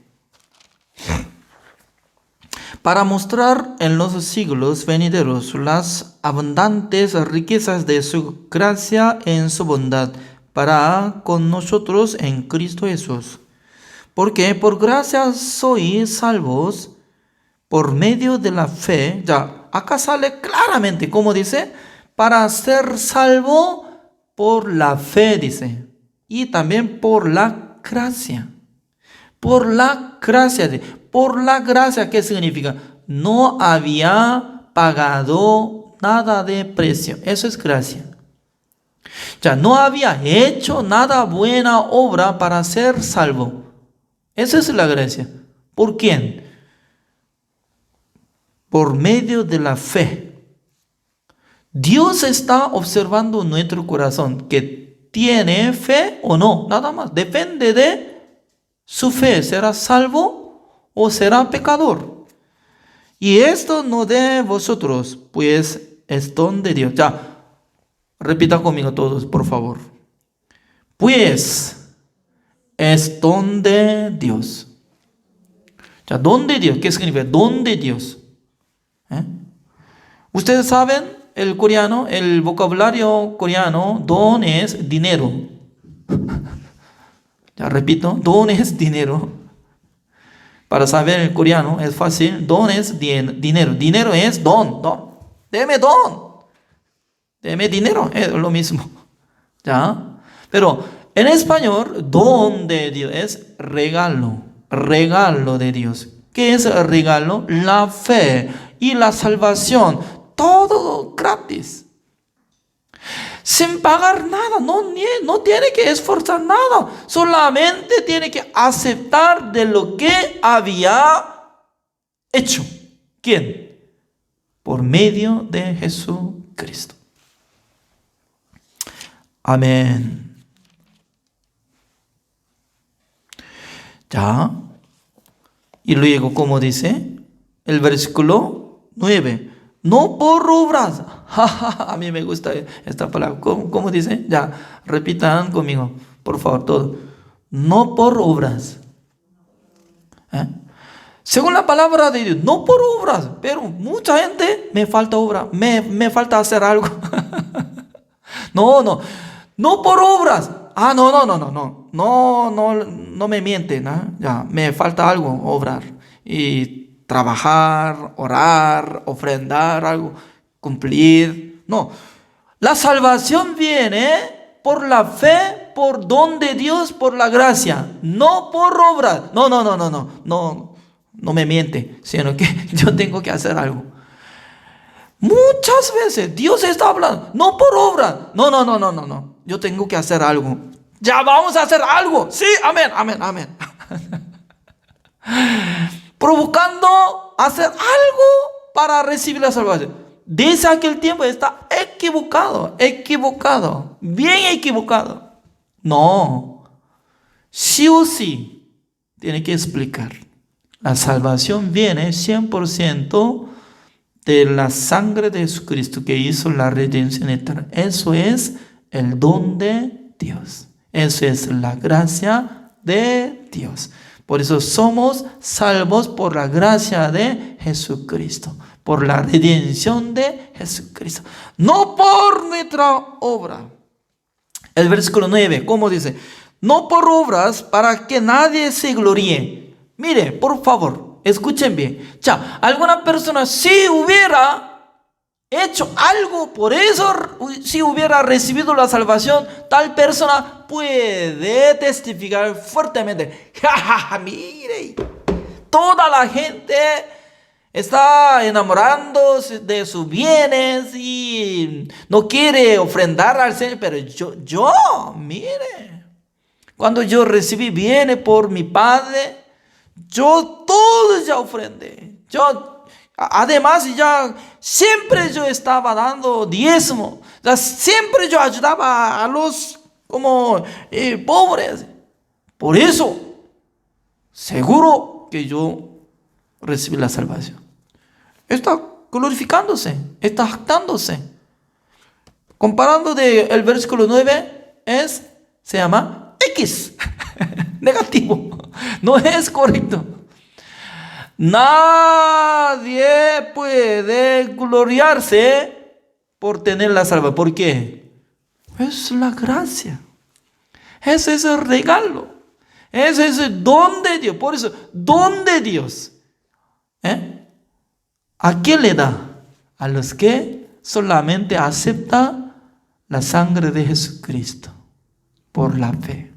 Para mostrar en los siglos venideros las abundantes riquezas de su gracia en su bondad para con nosotros en Cristo Jesús. Porque por gracia sois salvos por medio de la fe. Ya, acá sale claramente, como dice, para ser salvo por la fe, dice, y también por la gracia. Por la gracia de, por la gracia, ¿qué significa? No había pagado nada de precio. Eso es gracia. Ya no había hecho nada buena obra para ser salvo. Esa es la gracia. ¿Por quién? Por medio de la fe. Dios está observando nuestro corazón, que tiene fe o no, nada más. Depende de su fe. ¿Será salvo o será pecador? Y esto no de vosotros, pues es don de Dios. Ya, repita conmigo todos, por favor. Pues es don de Dios. Ya, don de Dios, ¿qué significa? Don de Dios. Ustedes saben, el coreano, el vocabulario coreano, don es dinero. Ya repito, don es dinero. Para saber el coreano es fácil, don es dinero. Dinero es don. Deme don. Deme dinero, es lo mismo. ¿Ya? Pero en español, don de Dios es regalo. Regalo de Dios. ¿Qué es el regalo? La fe y la salvación. Todo gratis. Sin pagar nada. No tiene que esforzar nada. Solamente tiene que aceptar de lo que había hecho. ¿Quién? Por medio de Jesucristo. Amén. Ya. Y luego, ¿cómo dice? El versículo 9. No por obras. A mí me gusta esta palabra. ¿Cómo dice? Ya, repitan conmigo, por favor, todo. No por obras. Según la palabra de Dios, no por obras. Pero mucha gente, me falta obra, me falta hacer algo. No por obras. No me mienten, ¿no? Ya, me falta algo, obrar. Y trabajar, orar, ofrendar algo, cumplir. No, la salvación viene por la fe, por don de Dios, por la gracia, no por obras. No me miente, sino que yo tengo que hacer algo. Muchas veces Dios está hablando, no por obras. No. Yo tengo que hacer algo. Ya vamos a hacer algo. Sí, amén. Provocando hacer algo para recibir la salvación. Desde aquel tiempo está equivocado, bien equivocado. No, sí o sí tiene que explicar. La salvación viene 100% de la sangre de Jesucristo que hizo la redención eterna. Eso es el don de Dios. Eso es la gracia de Dios. Por eso somos salvos por la gracia de Jesucristo, por la redención de Jesucristo, no por nuestra obra. El versículo 9, ¿cómo dice? No por obras para que nadie se gloríe. Mire, por favor, escuchen bien. Ya, alguna persona si hubiera hecho algo, por eso si hubiera recibido la salvación, tal persona puede testificar fuertemente. Mire, toda la gente está enamorándose de sus bienes y no quiere ofrendar al Señor, pero mire, cuando yo recibí bienes por mi padre, yo todo ya ofrendé. Además, ya siempre yo estaba dando diezmo. Siempre yo ayudaba a los pobres. Por eso, seguro que yo recibí la salvación. Está glorificándose, está jactándose. Comparando el versículo 9, se llama X. Negativo. No es correcto. Nadie puede gloriarse por tener la salvación. ¿Por qué? Es la gracia. Ese es el regalo. Ese es el don de Dios. Por eso, don de Dios. ¿A quién le da? A los que solamente aceptan la sangre de Jesucristo por la fe.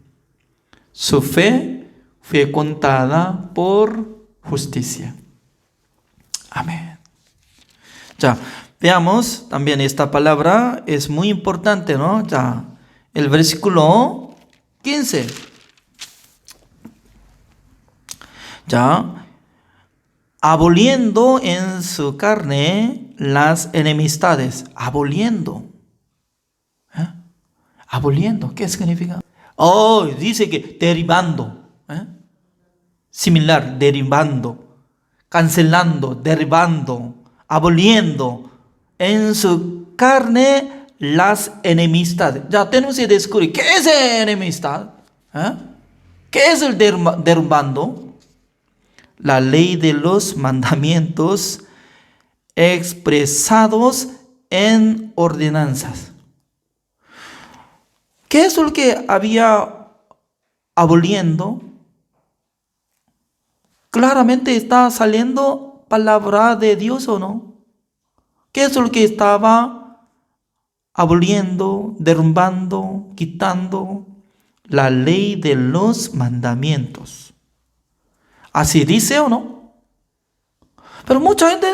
Su fe fue contada por justicia. Amén. Ya, veamos también esta palabra, es muy importante, ¿no? Ya, el versículo 15. Ya, aboliendo en su carne las enemistades. Aboliendo. ¿Eh? Aboliendo, ¿qué significa? Oh, dice que derribando. Similar, derribando. Cancelando, derribando, aboliendo en su carne las enemistades. Ya tenemos que descubrir qué es enemistad. ¿Qué es el derrumbando? La ley de los mandamientos expresados en ordenanzas. ¿Qué es lo que había aboliendo? Claramente está saliendo palabra de Dios o no. ¿Qué es lo que estaba aboliendo, derrumbando, quitando? La ley de los mandamientos. ¿Así dice o no? Pero mucha gente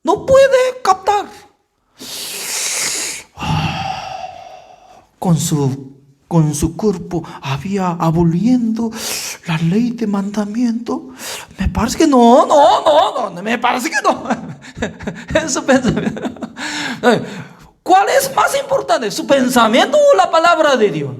no puede captar. Con su cuerpo había aboliendo la ley de mandamiento. Me parece que no, me parece que no. En su pensamiento. ¿Cuál es más importante? ¿Su pensamiento o la palabra de Dios?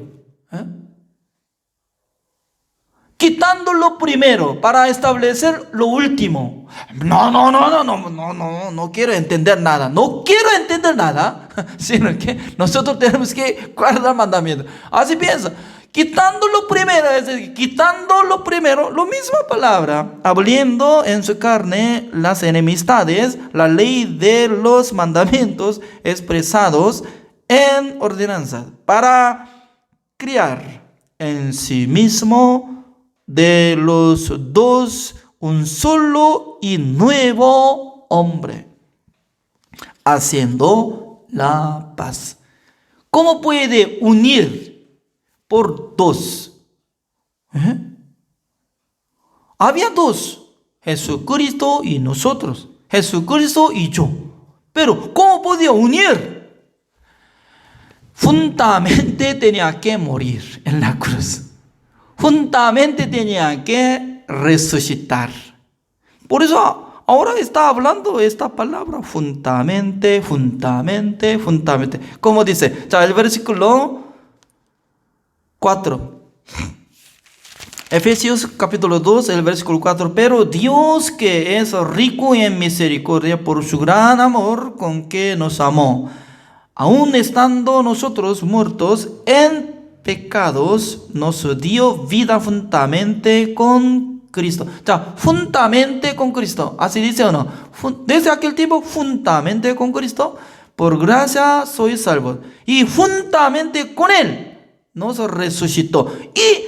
Quitando lo primero para establecer lo último. No quiero entender nada. No quiero entender nada, sino que nosotros tenemos que guardar mandamientos. Así piensa. Quitando lo primero, es decir, quitando lo primero, la misma palabra, aboliendo en su carne las enemistades, la ley de los mandamientos expresados en ordenanzas, para criar en sí mismo de los dos un solo y nuevo hombre, haciendo la paz. ¿Cómo puede unir por dos? Había dos, Jesucristo y nosotros, Jesucristo y yo. Pero ¿cómo podía unir? Juntamente tenía que morir en la cruz. Juntamente tenía que resucitar. Por eso ahora está hablando esta palabra, juntamente. Como dice, el versículo 4. Efesios capítulo 2, el versículo 4. Pero Dios, que es rico en misericordia por su gran amor con que nos amó, aun estando nosotros muertos en pecados, nos dio vida juntamente con Cristo. Juntamente con Cristo. ¿Así dice o no? Desde aquel tiempo, juntamente con Cristo, por gracia sois salvos. Y juntamente con Él nos resucitó. Y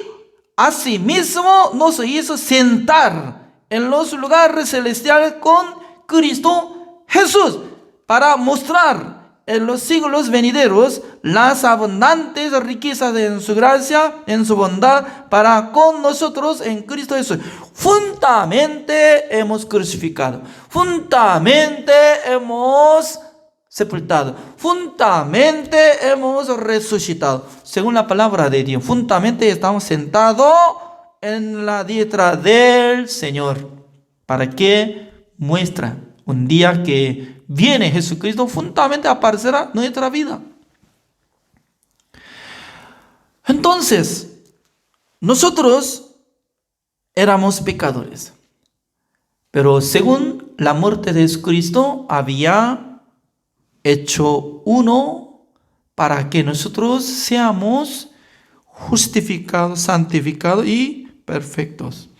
asimismo nos hizo sentar en los lugares celestiales con Cristo Jesús, para mostrar en los siglos venideros las abundantes riquezas en su gracia, en su bondad, para con nosotros en Cristo Jesús. Juntamente hemos crucificado, juntamente hemos sepultado, juntamente hemos resucitado. Según la palabra de Dios, juntamente estamos sentados en la diestra del Señor, para que muestra un día que viene Jesucristo, juntamente aparecerá nuestra vida. Entonces, nosotros éramos pecadores, pero según la muerte de Jesucristo había hecho uno para que nosotros seamos justificados, santificados y perfectos,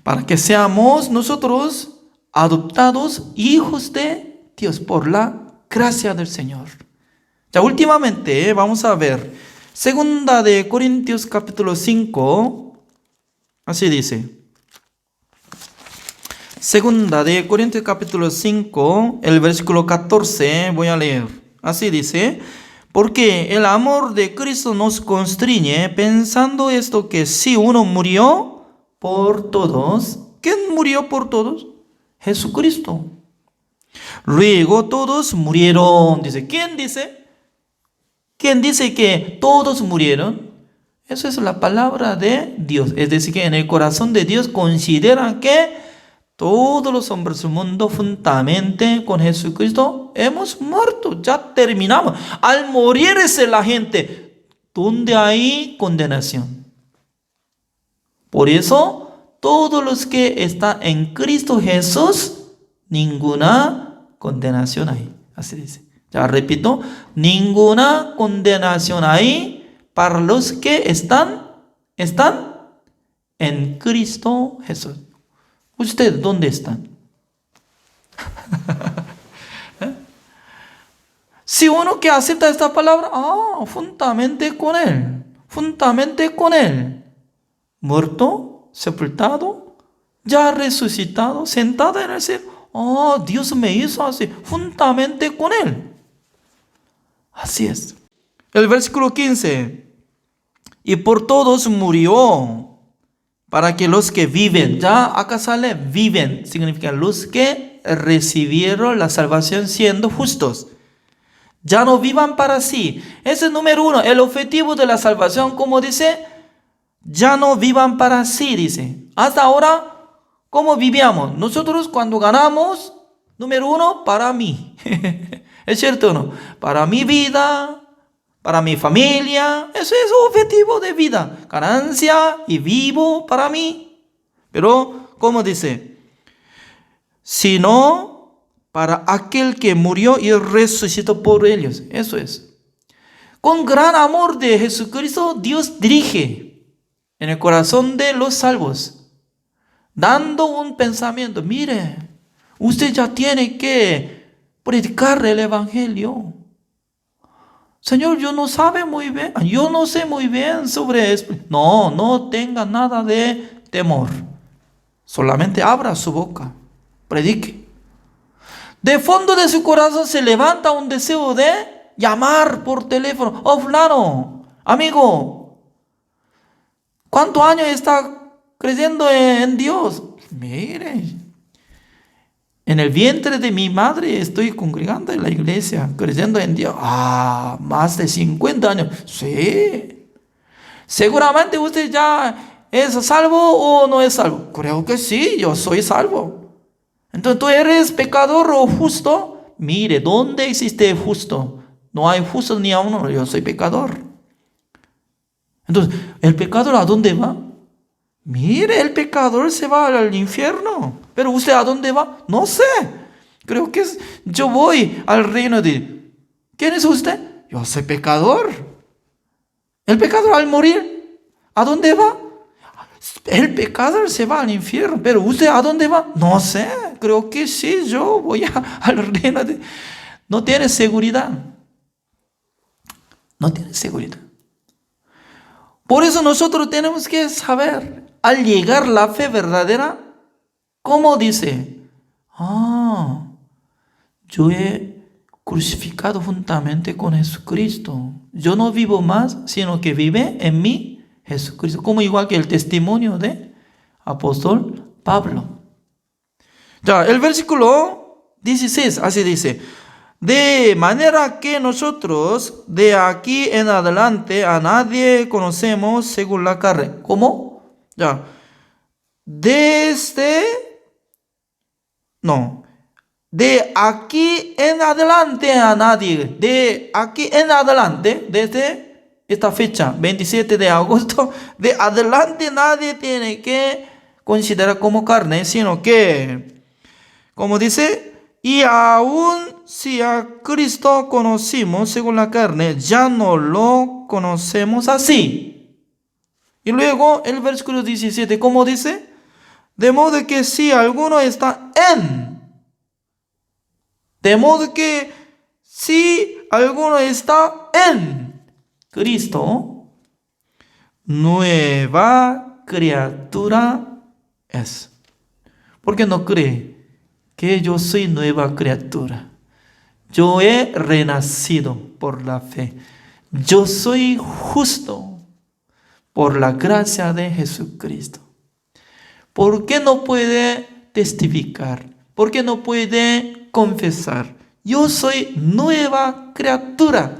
para que seamos nosotros adoptados hijos de Dios por la gracia del Señor. Últimamente vamos a ver Segunda de Corintios capítulo 5, así dice. Segunda de Corintios capítulo 5, el versículo 14, voy a leer. Así dice: porque el amor de Cristo nos constriñe, pensando esto, que si uno murió por todos. ¿Quién murió por todos? Jesucristo. Luego todos murieron. Dice, ¿quién dice? ¿Quién dice que todos murieron? Eso es la palabra de Dios. Es decir, que en el corazón de Dios considera que todos los hombres del mundo, juntamente con Jesucristo, hemos muerto. Ya terminamos. Al morirse la gente, ¿dónde hay condenación? Por eso, todos los que están en Cristo Jesús, ninguna condenación hay. Así dice. Ya repito, ninguna condenación hay para los que están en Cristo Jesús. ¿Ustedes dónde están? Si uno que acepta esta palabra, juntamente con Él, muerto, sepultado, ya resucitado, sentado en el cielo. Dios me hizo así, juntamente con Él. Así es. El versículo 15. Y por todos murió, para que los que viven, ya acá sale viven, significa los que recibieron la salvación siendo justos, ya no vivan para sí. Ese es número uno, el objetivo de la salvación, como dice, ya no vivan para sí, dice. Hasta ahora, ¿cómo vivíamos? Nosotros cuando ganamos, número uno, para mí. ¿Es cierto o no? Para mi vida, para mi familia, ese es el objetivo de vida. Ganancia y vivo para mí. Pero, ¿cómo dice? Sino para aquel que murió y resucitó por ellos. Eso es. Con gran amor de Jesucristo, Dios dirige en el corazón de los salvos, dando un pensamiento. Mire, usted ya tiene que predicar el evangelio. Señor, yo no sé muy bien sobre esto. No tenga nada de temor. Solamente abra su boca, predique. De fondo de su corazón se levanta un deseo de llamar por teléfono. Fulano, amigo, ¿cuántos años está creyendo en Dios? Mire, en el vientre de mi madre estoy congregando en la iglesia, creyendo en Dios. Más de 50 años. Sí. Seguramente usted ya es salvo o no es salvo. Creo que sí, yo soy salvo. Entonces, ¿tú eres pecador o justo? Mire, ¿dónde existe justo? No hay justo ni a uno, yo soy pecador. Entonces, ¿el pecador a dónde va? Mire, el pecador se va al infierno. Pero ¿usted a dónde va? No sé. Creo que yo voy al reino de... ¿Quién es usted? Yo soy pecador. El pecador al morir, ¿a dónde va? El pecador se va al infierno. Pero ¿usted a dónde va? No sé. Creo que sí, yo voy al reino de... No tiene seguridad. No tiene seguridad. Por eso nosotros tenemos que saber, al llegar la fe verdadera, ¿cómo dice? Yo he crucificado juntamente con Jesucristo. Yo no vivo más, sino que vive en mí Jesucristo. Como igual que el testimonio de apóstol Pablo. Ya, el versículo 16, así dice. De manera que nosotros de aquí en adelante a nadie conocemos según la carne. ¿Cómo? Ya. De aquí en adelante a nadie. De aquí en adelante, desde esta fecha, 27 de agosto, de adelante nadie tiene que considerar como carne, sino que, como dice, y aún si a Cristo conocimos según la carne, ya no lo conocemos así. Y luego el versículo 17, ¿cómo dice? De modo que si alguno está en Cristo, nueva criatura es. ¿Por qué no cree que yo soy nueva criatura? Yo he renacido por la fe. Yo soy justo por la gracia de Jesucristo. ¿Por qué no puede testificar? ¿Por qué no puede confesar? Yo soy nueva criatura,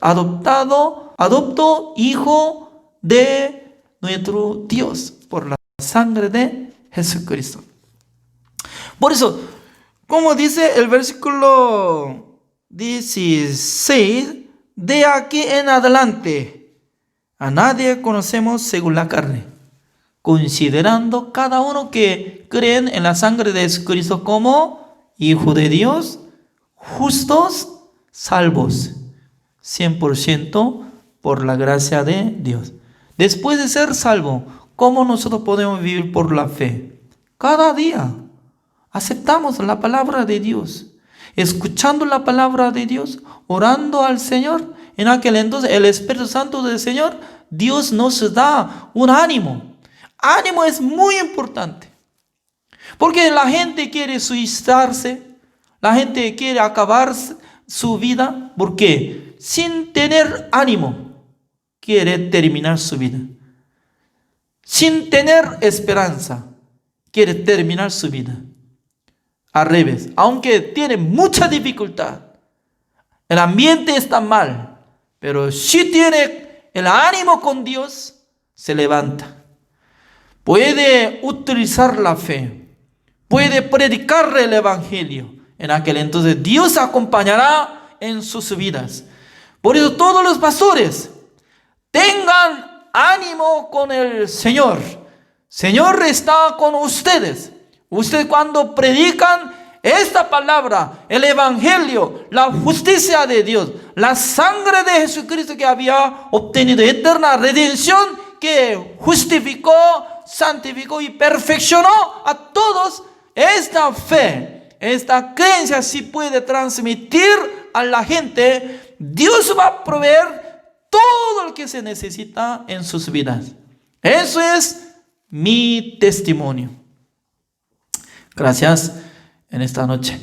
adopto hijo de nuestro Dios por la sangre de Jesucristo. Por eso, como dice el versículo 16, de aquí en adelante a nadie conocemos según la carne, considerando cada uno que creen en la sangre de Jesucristo como hijo de Dios, justos, salvos, 100% por la gracia de Dios. Después de ser salvo, ¿cómo nosotros podemos vivir por la fe? Cada día aceptamos la palabra de Dios, escuchando la palabra de Dios, orando al Señor. En aquel entonces el Espíritu Santo del Señor, Dios nos da un ánimo. Ánimo es muy importante, porque la gente quiere suicidarse, la gente quiere acabar su vida, porque sin tener ánimo quiere terminar su vida. Sin tener esperanza quiere terminar su vida. Al revés, aunque tiene mucha dificultad, el ambiente está mal, pero si tiene el ánimo con Dios, se levanta. Puede utilizar la fe, puede predicar el evangelio. En aquel entonces Dios acompañará en sus vidas. Por eso todos los pastores tengan ánimo con el Señor. Señor está con ustedes. Ustedes cuando predican esta palabra, el evangelio, la justicia de Dios, la sangre de Jesucristo que había obtenido eterna redención, que justificó, santificó y perfeccionó a todos, esta fe, esta creencia sí puede transmitir a la gente. Dios va a proveer todo lo que se necesita en sus vidas. Eso es mi testimonio. Gracias en esta noche.